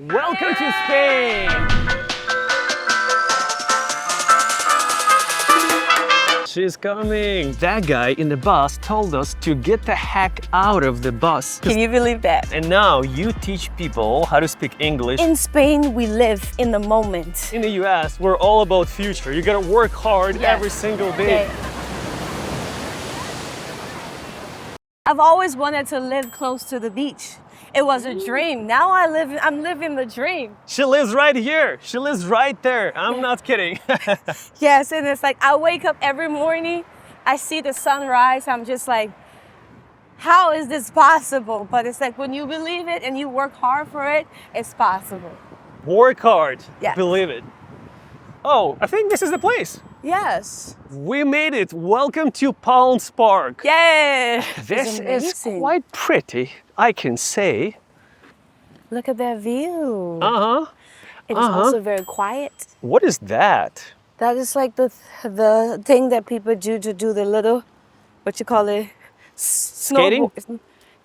Welcome to Spain! She's coming! That guy in the bus told us to get the heck out of the bus. Can you believe that? And now you teach people how to speak English. In Spain, we live in the moment. In the US, we're all about future. You gotta work hard every single day. Okay. I've always wanted to live close to the beach. It was a dream. Now I'm living the dream. She lives right here. She lives right there. I'm not kidding. Yes, and it's like I wake up every morning, I see the sunrise, I'm just like, how is this possible? But it's like when you believe it and you work hard for it, it's possible. Work hard. Yeah. Believe it. Oh, I think this is the place. Yes. We made it. Welcome to Palms Park. Yay! This It's is amazing. quite pretty, I can say. Look at that view. Uh-huh. It is also very quiet. What is that? That is like the thing that people do to do the little, what you call it? Skating? Snowboard. It's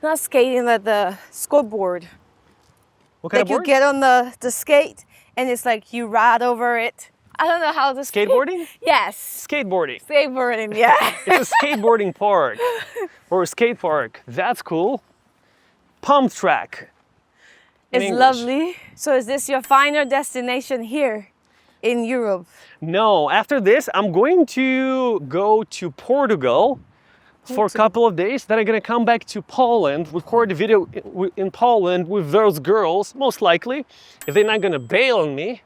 not skating, like the skateboard. What kind Like of you board? get on the skate and it's like you ride over it. I don't know how to Skateboarding? Yes. Skateboarding. Skateboarding, yeah. It's a skateboarding park or a skate park. That's cool. Pump track. in It's English. lovely. So is this your final destination here in Europe? No, after this, I'm going to go to Portugal for a couple of days. Then I'm gonna come back to Poland, record a video in Poland with those girls, most likely, if they're not gonna bail on me.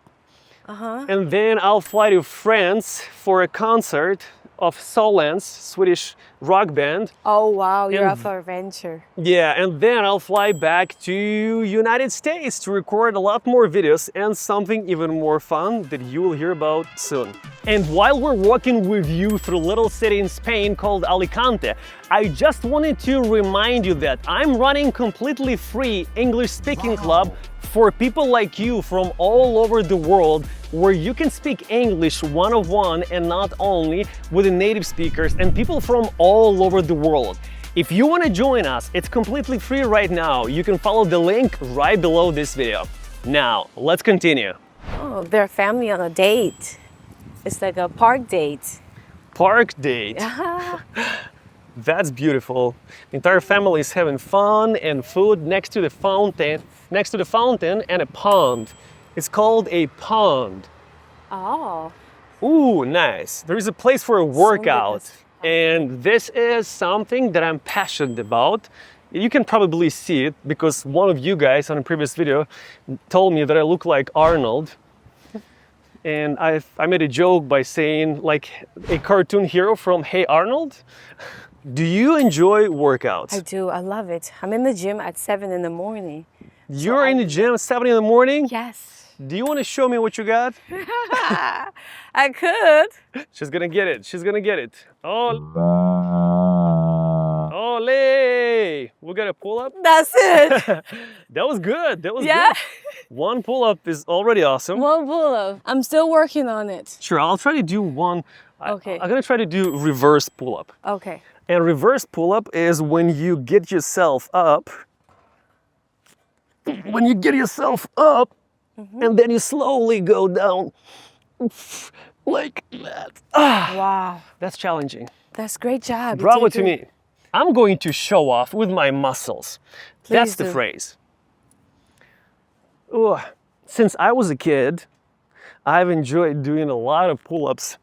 And then I'll fly to France for a concert of Solens, Swedish rock band. Oh wow, you're And- up for adventure. Yeah, and then I'll fly back to United States to record a lot more videos and something even more fun that you will hear about soon. And while we're walking with you through a little city in Spain called Alicante, I just wanted to remind you that I'm running completely free English speaking club for people like you from all over the world, where you can speak English one-on-one and not only with the native speakers and people from all over the world. If you want to join us, it's completely free right now. You can follow the link right below this video. Now, let's continue. Oh, their family on a date. It's like a park date. Park date. That's beautiful. The entire family is having fun and food next to the fountain and a pond. It's called a pond. Oh. Ooh, nice. There is a place for a workout. goodness. And this is something that I'm passionate about. You can probably see it because one of you guys on a previous video told me that I look like Arnold. And I made a joke by saying like a cartoon hero from Hey Arnold. Do you enjoy workouts? I do, I love it. I'm in the gym at 7 in the morning. You're in the gym at 7 in the morning? Yes. Do you want to show me what you got? I could. She's gonna get it. She's gonna get it. Oh. Ole! We got a pull up. That's it. That was good. That was Yeah. good. One pull up is already awesome. One pull-up. I'm still working on it. Sure, I'll try to do one. Okay. I'm gonna try to do reverse pull up. Okay. And reverse pull up is when you get yourself up. When you get yourself up, and then you slowly go down like that. Ah, Wow. that's challenging. That's great job. You Bravo did to good. me. I'm going to show off with my muscles. That's the do. phrase. Ooh, since I was a kid, I've enjoyed doing a lot of pull-ups.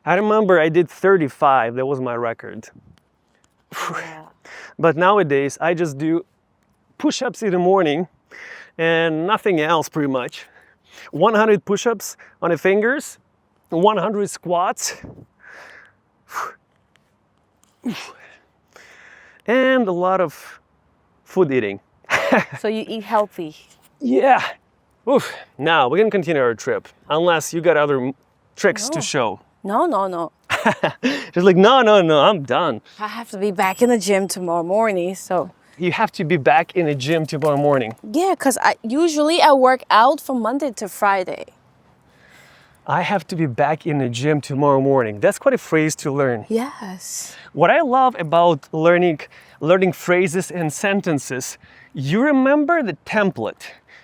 I remember I did 35, that was my record. Yeah. But nowadays, I just do push-ups in the morning and nothing else pretty much. 100 push-ups on the fingers, 100 squats, and a lot of food eating. So you eat healthy. Yeah. Oof. Now, we're gonna continue our trip, unless you got other tricks to show. No, no, no. She's like, no, I'm done. I have to be back in the gym tomorrow morning, so. You have to be back in the gym tomorrow morning. Yeah, because usually I work out from Monday to Friday. I have to be back in the gym tomorrow morning. That's quite a phrase to learn. Yes. What I love about learning phrases and sentences, you remember the template.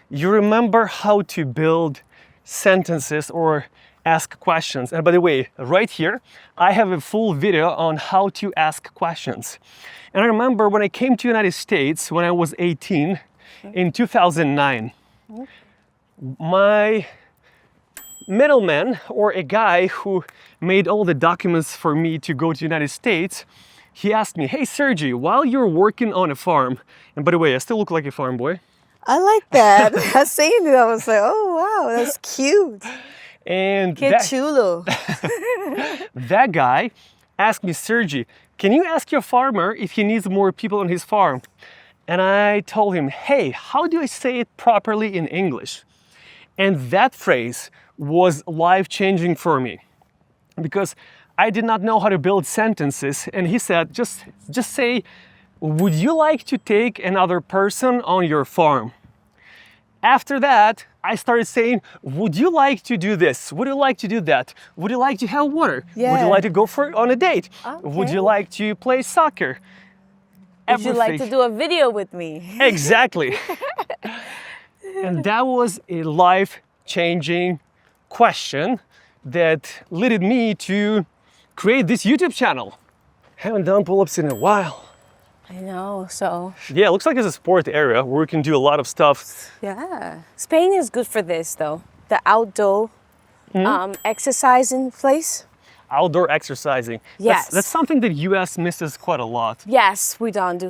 you remember how to build sentences or ask questions. And by the way, right here, I have a full video on how to ask questions. And I remember when I came to United States when I was 18 in 2009, my middleman, or a guy who made all the documents for me to go to United States, he asked me, "Hey Sergii, while you're working on a farm," and by the way, I still look like a farm boy. I like that. I seen it. I was like, oh wow, that's cute. And Que chulo. that guy asked me, "Sergii, can you ask your farmer if he needs more people on his farm?" And I told him, "Hey, how do I say it properly in English?" And that phrase was life-changing for me because I did not know how to build sentences. And he said, just say, "Would you like to take another person on your farm?" After that, I started saying, "Would you like to do this? Would you like to do that? Would you like to have water? Would you like to go on a date? Would you like to play soccer? Would you like to do a video with me?" Exactly. And that was a life-changing question that led me to create this YouTube channel. Haven't done pull-ups in a while. I know, so. Yeah, it looks like it's a sport area where we can do a lot of stuff. Yeah. Spain is good for this though. The outdoor exercising place. Outdoor exercising. Yes. That's something that US misses quite a lot. Yes, we don't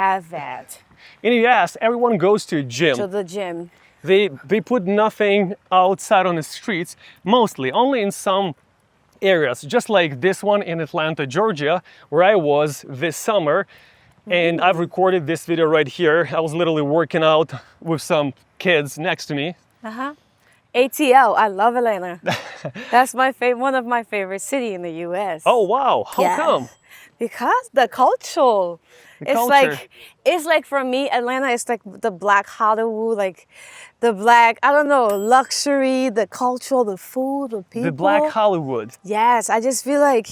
have that. In the US, everyone goes to a gym. To the gym. They put nothing outside on the streets, mostly, only in some areas, just like this one in Atlanta, Georgia, where I was this summer. And I've recorded this video right here. I was literally working out with some kids next to me. ATL, I love Atlanta. That's one of my favorite cities in the US. Oh wow, how come? Because the culture. Culture. It's like for me, Atlanta is like the black Hollywood, like the black, I don't know, luxury, the culture, the food, the people. The black Hollywood. Yes, I just feel like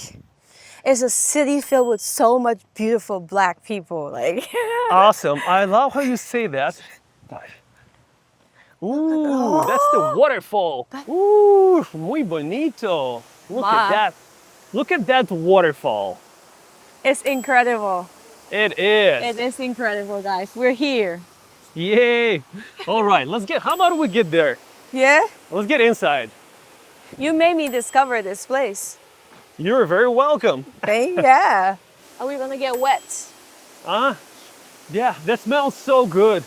it's a city filled with so much beautiful black people. Like Awesome. I love how you say that. Ooh, that's the waterfall. Ooh, muy bonito. Look at that. Look at that waterfall. It's incredible. It is. It is incredible, guys. We're here. Yay. All right, how about we get there? Yeah? Let's get inside. You made me discover this place. You're very welcome. Yeah. Are we gonna get wet? Yeah, that smells so good.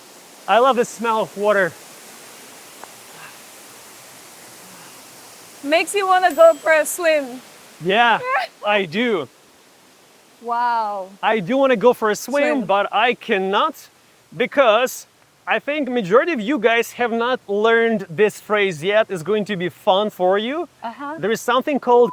I love the smell of water. Makes you wanna go for a swim. Yeah, I do. Wow. I do want to go for a swim, but I cannot because I think majority of you guys have not learned this phrase yet. It's going to be fun for you. There is something called